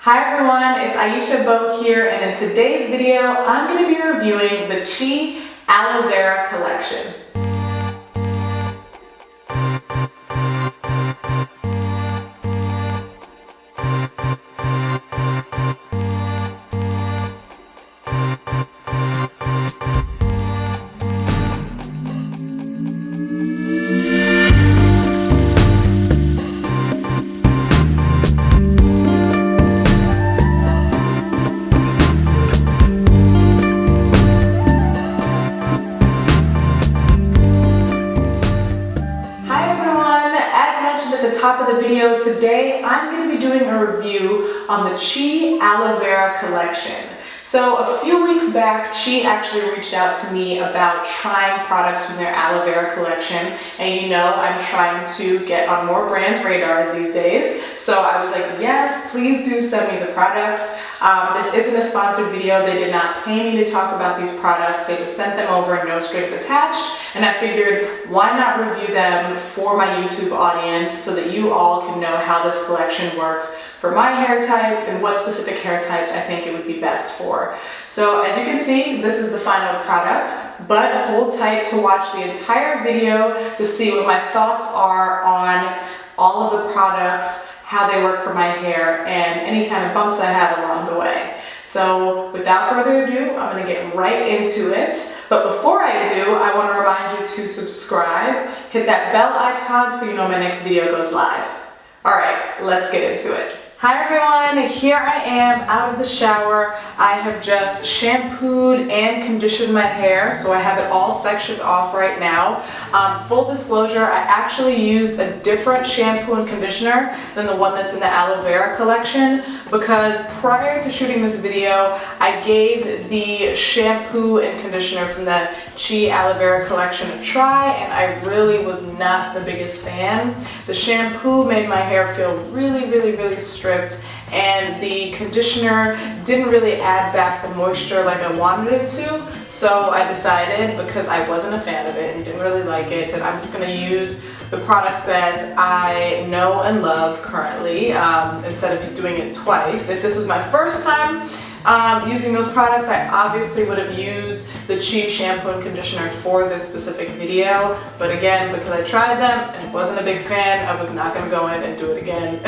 Hi everyone, it's Aisha Beau here, and in today's video, I'm going to be reviewing the Chi Aloe Vera collection. At the top of the video today, I'm going to be doing a review on the Chi Aloe Vera collection. So a few weeks back, Chi actually reached out to me about trying products from their aloe vera collection, and you know I'm trying to get on more brands' radars these days. So I was like, yes, please do send me the products. This isn't a sponsored video. They did not pay me to talk about these products. They just sent them over, no strings attached, and I figured why not review them for my YouTube audience so that you all can know how this collection works for my hair type and what specific hair types I think it would be best for. So as you can see, this is the final product, but hold tight to watch the entire video to see what my thoughts are on all of the products, how they work for my hair, and any kind of bumps I have along the way. So without further ado, I'm going to get right into it. But before I do, I want to remind you to subscribe, hit that bell icon so you know my next video goes live. Alright, let's get into it. Hi everyone, here I am out of the shower. I have just shampooed and conditioned my hair, so I have it all sectioned off right now. Full disclosure, I actually used a different shampoo and conditioner than the one that's in the aloe vera collection because prior to shooting this video, I gave the shampoo and conditioner from the Chi Aloe Vera collection a try, and I really was not the biggest fan. The shampoo made my hair feel really stripped, and the conditioner didn't really add back the moisture like I wanted it to. So I decided, because I wasn't a fan of it and didn't really like it, that I'm just going to use the products that I know and love currently instead of doing it twice. If this was my first time using those products, I obviously would have used the Chi shampoo and conditioner for this specific video, but again, because I tried them and wasn't a big fan, I was not going to go in and do it again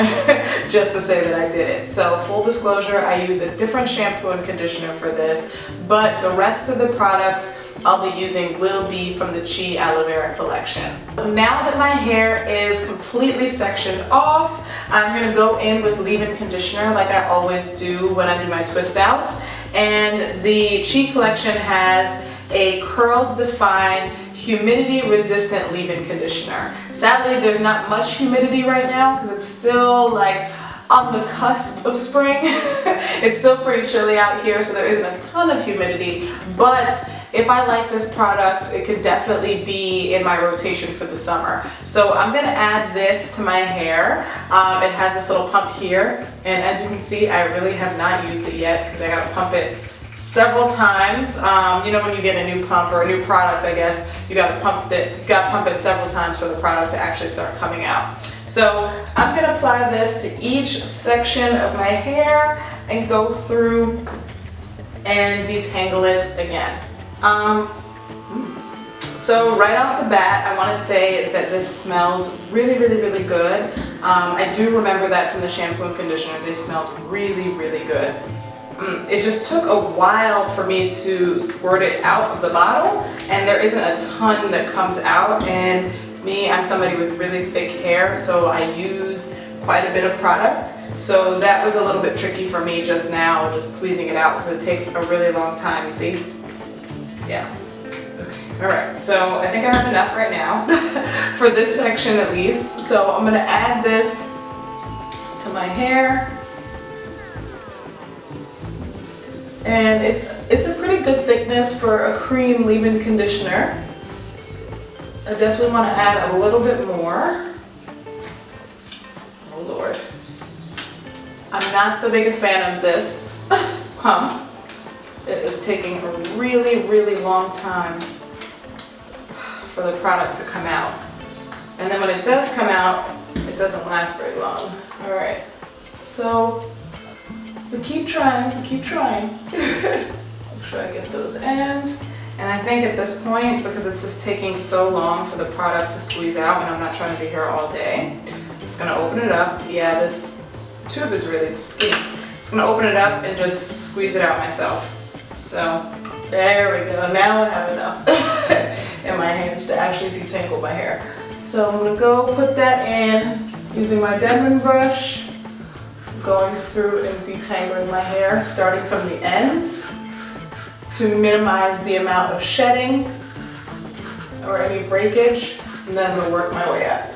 just to say that I did it. So full disclosure, I used a different shampoo and conditioner for this, but the rest of the products I'll be using will be from the Chi Aloe Vera collection. Now that my hair is completely sectioned off, I'm going to go in with leave-in conditioner like I always do when I do my twist outs. And the Chi collection has a curls define humidity resistant leave-in conditioner. Sadly, there's not much humidity right now because it's still like on the cusp of spring. It's still pretty chilly out here, so there isn't a ton of humidity, but if I like this product, it could definitely be in my rotation for the summer. So I'm going to add this to my hair. It has this little pump here, and as you can see, I really have not used it yet because I got to pump it several times. You know, when you get a new pump or a new product, I guess you got to pump it several times for the product to actually start coming out. So I'm going to apply this to each section of my hair and go through and detangle it again. So right off the bat, I want to say that this smells really good. I do remember that from the shampoo and conditioner. They smelled really good. It just took a while for me to squirt it out of the bottle, and there isn't a ton that comes out, and I'm somebody with really thick hair, so I use quite a bit of product. So that was a little bit tricky for me just now, just squeezing it out because it takes a really long time, you see? Yeah. Alright, so I think I have enough right now for this section at least. So I'm going to add this to my hair. And it's a pretty good thickness for a cream leave-in conditioner. I definitely want to add a little bit more. Oh Lord. I'm not the biggest fan of this pump. It is taking a really long time for the product to come out. And then when it does come out, it doesn't last very long. Alright, so We keep trying, we keep trying. Make sure I get those ends. And I think at this point, because it's just taking so long for the product to squeeze out and I'm not trying to be here all day, I'm just gonna open it up. Yeah, this tube is really skinny. I'm just gonna open it up and just squeeze it out myself. So, there we go. Now I have enough in my hands to actually detangle my hair. So I'm gonna go put that in using my Denman brush, going through and detangling my hair, starting from the ends to minimize the amount of shedding or any breakage, and then I'm gonna work my way up.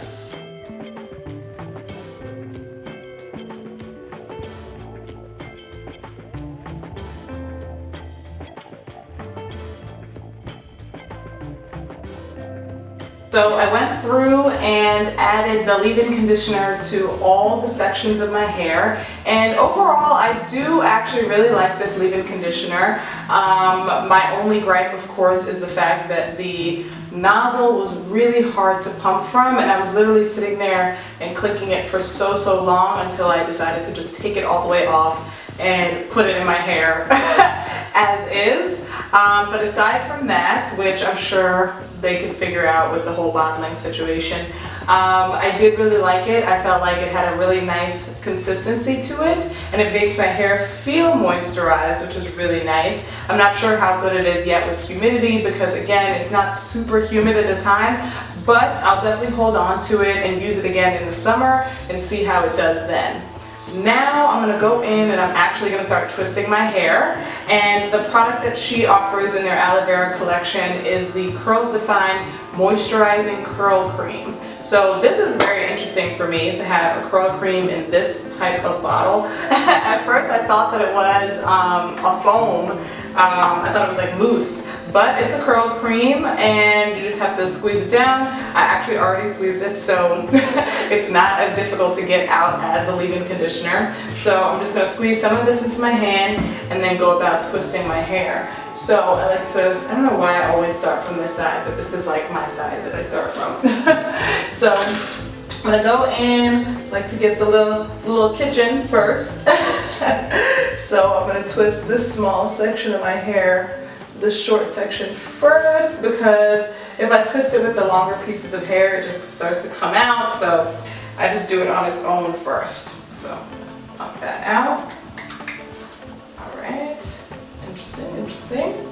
So I went through and added the leave-in conditioner to all the sections of my hair, and overall I do actually really like this leave-in conditioner. My only gripe, of course, is the fact that the nozzle was really hard to pump from, and I was literally sitting there and clicking it for so long until I decided to just take it all the way off and put it in my hair as is. But aside from that, which I'm sure they can figure out with the whole bottling situation, I did really like it. I felt like it had a really nice consistency to it, and it makes my hair feel moisturized, which is really nice. I'm not sure how good it is yet with humidity because, again, it's not super humid at the time, but I'll definitely hold on to it and use it again in the summer and see how it does then. Now I'm going to go in and I'm actually going to start twisting my hair, and the product that she offers in their Aloe Vera collection is the Curls Define Moisturizing Curl Cream. So this is very interesting for me to have a curl cream in this type of bottle. At first I thought that it was a foam. I thought it was like mousse, but it's a curl cream and you just have to squeeze it down. I actually already squeezed it, so it's not as difficult to get out as the leave-in conditioner. So I'm just going to squeeze some of this into my hand and then go about twisting my hair. So I like to, I don't know why I always start from this side, but this is like my side that I start from. So I'm gonna go in, like to get the little kitchen first. So I'm gonna twist this small section of my hair, this short section first, because if I twist it with the longer pieces of hair, it just starts to come out. So I just do it on its own first. So pop that out. All right, interesting.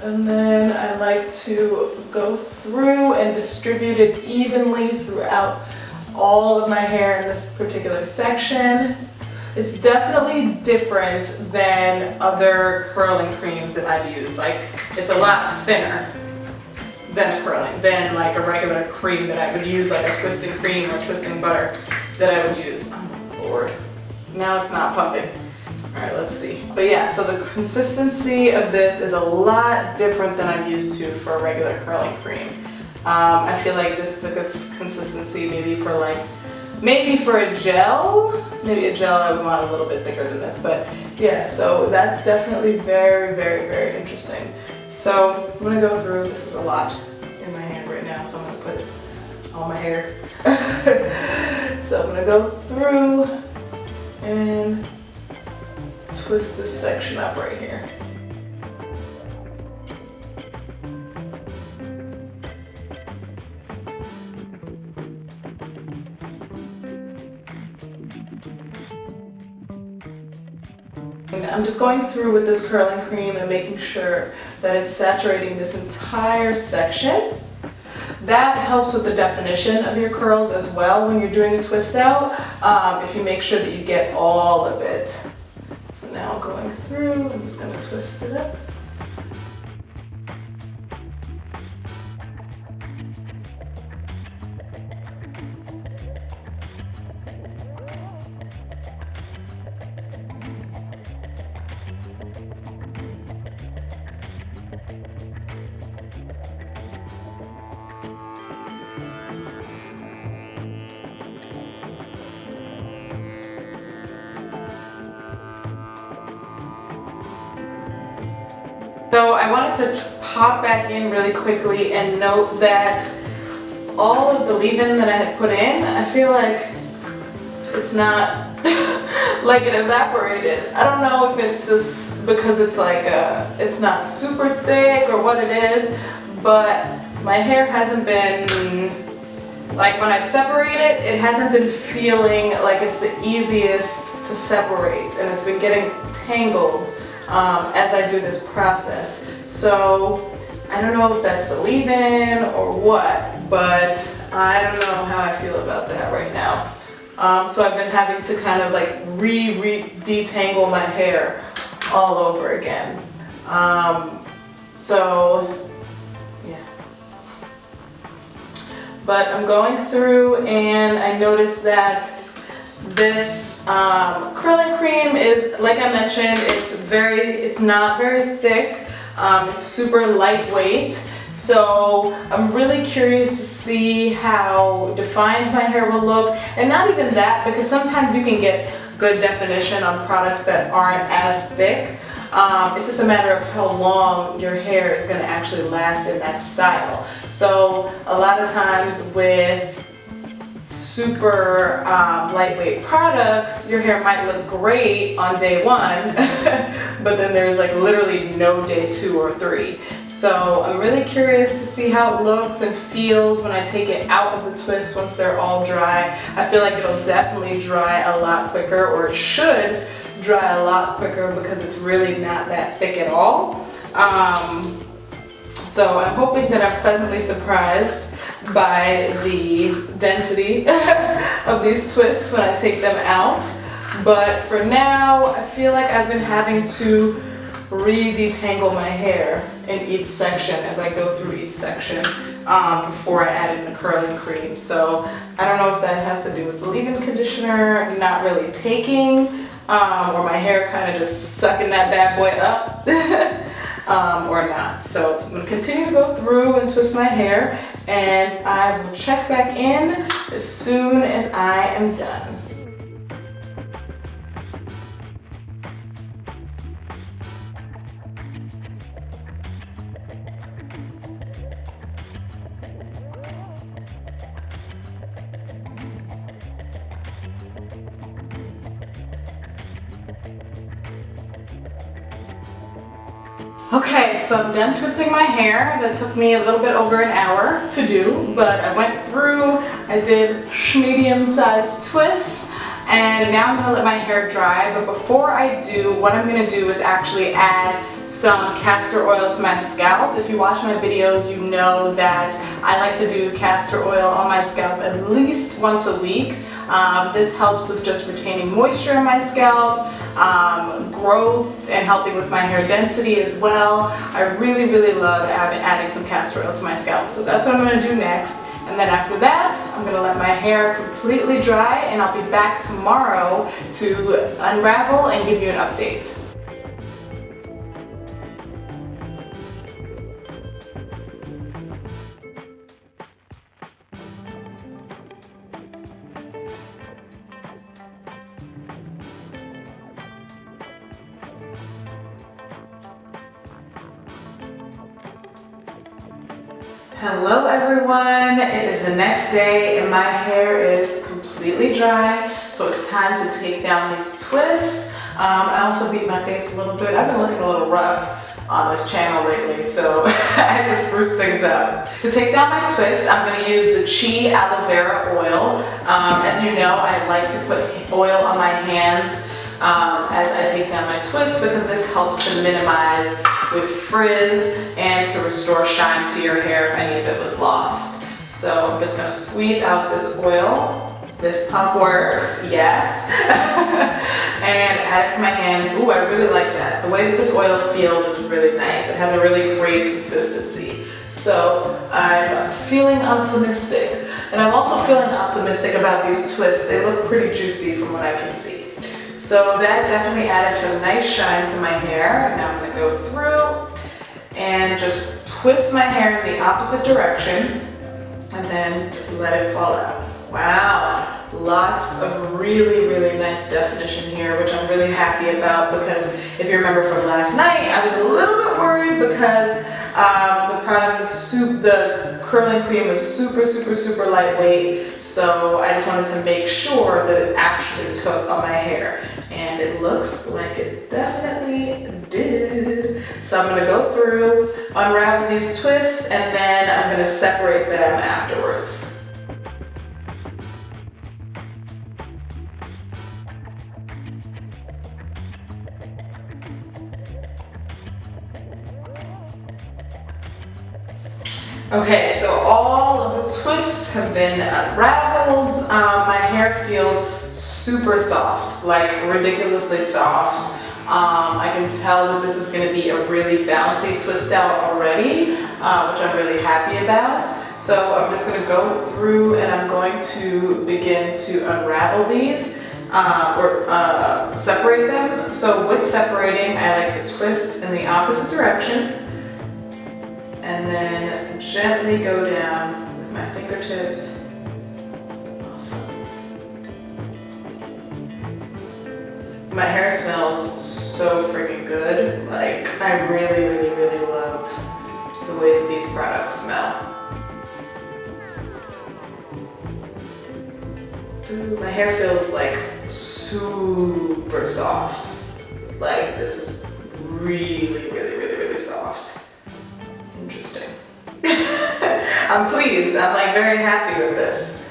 And then I like to go through and distribute it evenly throughout all of my hair in this particular section. It's definitely different than other curling creams that I've used. Like, it's a lot thinner than like a regular cream that I would use, like a twisting cream or twisting butter that I would use. Oh my Lord. Now it's not pumping. Alright, let's see. But yeah, so the consistency of this is a lot different than I'm used to for a regular curling cream. I feel like this is a good consistency maybe for a gel. Maybe a gel I would want a little bit thicker than this, but yeah, so that's definitely very interesting. So I'm gonna go through, this is a lot in my hand right now, so I'm gonna put it on my hair. So I'm gonna go through and twist this section up right here. I'm just going through with this curling cream and making sure that it's saturating this entire section. That helps with the definition of your curls as well when you're doing the twist out, if you make sure that you get all of it. So now going through, I'm just going to twist it up. So I wanted to pop back in really quickly and note that all of the leave-in that I had put in, I feel like it's not like it evaporated. I don't know if it's just because it's like it's not super thick or what it is, but my hair hasn't been, like when I separate it, it hasn't been feeling like it's the easiest to separate, and it's been getting tangled as I do this process. So I don't know if that's the leave-in or what, but I don't know how I feel about that right now. So I've been having to kind of like detangle my hair all over again. So yeah. But I'm going through and I noticed that this curling cream is, like I mentioned, it's not very thick. It's super lightweight, so I'm really curious to see how defined my hair will look. And not even that, because sometimes you can get good definition on products that aren't as thick. It's just a matter of how long your hair is going to actually last in that style. So a lot of times with super lightweight products, your hair might look great on day 1, but then there's like literally no day 2 or 3. So I'm really curious to see how it looks and feels when I take it out of the twist once they're all dry. I feel like it'll definitely dry a lot quicker, or it should dry a lot quicker, because it's really not that thick at all. So I'm hoping that I'm pleasantly surprised by the density of these twists when I take them out. But for now, I feel like I've been having to re-detangle my hair in each section as I go through each section before I add in the curling cream. So I don't know if that has to do with the leave-in conditioner not really taking, or my hair kind of just sucking that bad boy up. Or not. So I'm going to continue to go through and twist my hair, and I will check back in as soon as I am done. Okay, so I'm done twisting my hair. That took me a little bit over an hour to do, but I went through, I did medium-sized twists, and now I'm gonna let my hair dry. But before I do, what I'm gonna do is actually add some castor oil to my scalp. If you watch my videos, you know that I like to do castor oil on my scalp at least once a week. This helps with just retaining moisture in my scalp, growth, and helping with my hair density as well. I really, really love adding some castor oil to my scalp. So that's what I'm going to do next. And then after that, I'm going to let my hair completely dry, and I'll be back tomorrow to unravel and give you an update. Hello everyone, it is the next day and my hair is completely dry, so it's time to take down these twists. I also beat my face a little bit. I've been looking a little rough on this channel lately, so I had to spruce things up. To take down my twists, I'm going to use the Aloe Vera oil. As you know, I like to put oil on my hands as I take down my twist, because this helps to minimize with frizz and to restore shine to your hair if any of it was lost. So I'm just going to squeeze out this oil. This pump works, yes. And add it to my hands. Ooh, I really like that. The way that this oil feels is really nice. It has a really great consistency. So I'm feeling optimistic. And I'm also feeling optimistic about these twists. They look pretty juicy from what I can see. So that definitely added some nice shine to my hair. Now I'm going to go through and just twist my hair in the opposite direction and then just let it fall out. Wow, lots of really, really nice definition here, which I'm really happy about, because if you remember from last night, I was a little bit worried because the curling cream was super, super, super lightweight, so I just wanted to make sure that it actually took on my hair. and it looks like it definitely did. So I'm gonna go through, unravel these twists, and then I'm gonna separate them afterwards. Okay, so all of the twists have been unraveled. My hair feels super soft, like ridiculously soft. I can tell that this is going to be a really bouncy twist out already, which I'm really happy about. So I'm just going to go through and I'm going to begin to unravel these or separate them. So with separating, I like to twist in the opposite direction and then gently go down with my fingertips. Awesome. My hair smells so freaking good. Like, I really, really, really love the way that these products smell. Ooh, my hair feels like super soft. Like, this is really, really, really, really soft. Interesting. I'm pleased. I'm like very happy with this.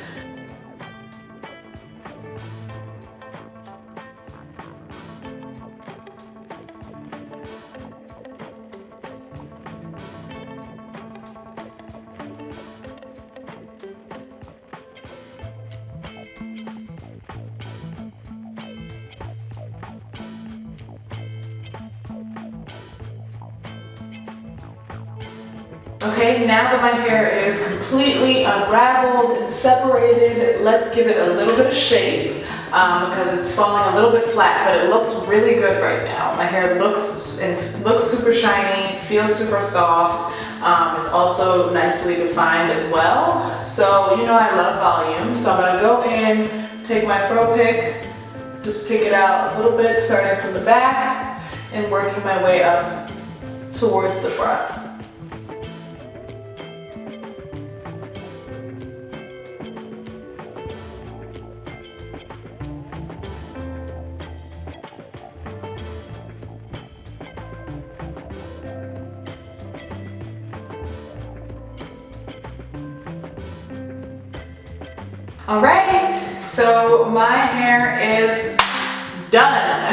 Okay, now that my hair is completely unraveled and separated, let's give it a little bit of shape because it's falling a little bit flat, but it looks really good right now. My hair looks super shiny, feels super soft. It's also nicely defined as well. So, you know, I love volume. So I'm gonna go in, take my fro pick, just pick it out a little bit, starting from the back and working my way up towards the front. All right, so my hair is done.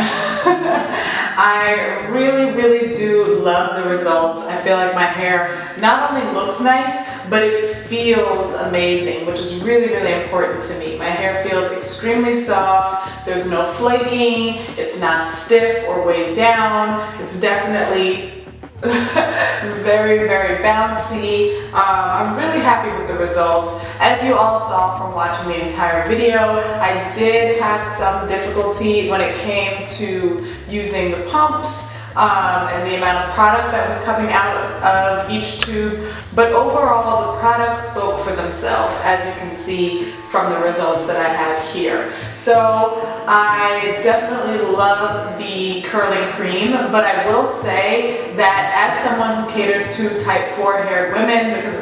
I really, really do love the results. I feel like my hair not only looks nice, but it feels amazing, which is really, really important to me. My hair feels extremely soft. There's no flaking. It's not stiff or weighed down. It's definitely very, very bouncy. I'm really happy with the results. As you all saw from watching the entire video, I did have some difficulty when it came to using the pumps and the amount of product that was coming out of each tube, but overall the products spoke for themselves, as you can see from the results that I have here. So I definitely love the curling cream, but I will say that as someone who caters to type 4 haired women, because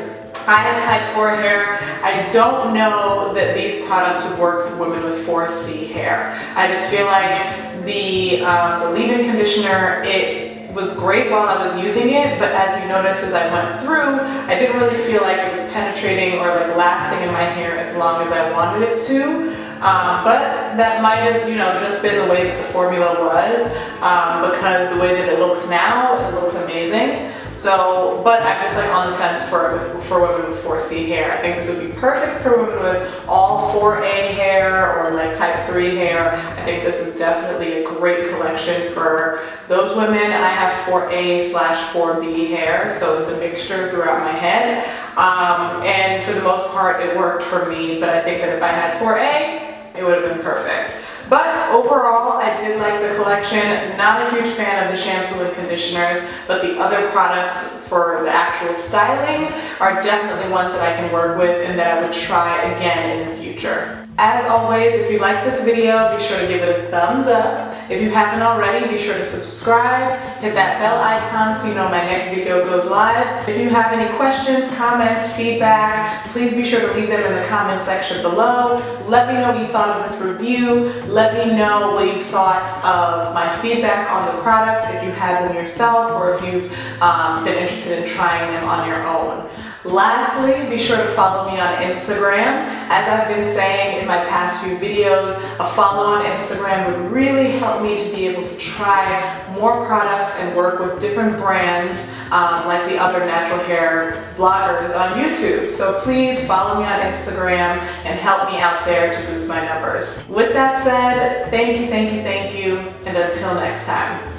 I have type 4 hair, I don't know that these products would work for women with 4C hair. I just feel like the leave-in conditioner, it was great while I was using it, but as you noticed as I went through, I didn't really feel like it was penetrating or like lasting in my hair as long as I wanted it to. But that might have, you know, just been the way that the formula was, because the way that it looks now, it looks amazing. So, but I'm just like on the fence for women with 4C hair. I think this would be perfect for women with all 4A hair or like type 3 hair. I think this is definitely a great collection for those women. I have 4A/4B hair, so it's a mixture throughout my head. And for the most part, it worked for me, but I think that if I had 4A, it would have been perfect. But overall, I did like the collection. Not a huge fan of the shampoo and conditioners, but the other products for the actual styling are definitely ones that I can work with and that I would try again in the future. As always, if you like this video, be sure to give it a thumbs up. If you haven't already, be sure to subscribe, hit that bell icon so you know my next video goes live. If you have any questions, comments, feedback, please be sure to leave them in the comment section below. Let me know what you thought of this review. Let me know what you thought of my feedback on the products, if you have them yourself or if you've been interested in trying them on your own. Lastly, be sure to follow me on Instagram. As I've been saying in my past few videos, a follow on Instagram would really help me to be able to try more products and work with different brands like the other natural hair bloggers on YouTube. So please follow me on Instagram and help me out there to boost my numbers. With that said, thank you, and until next time.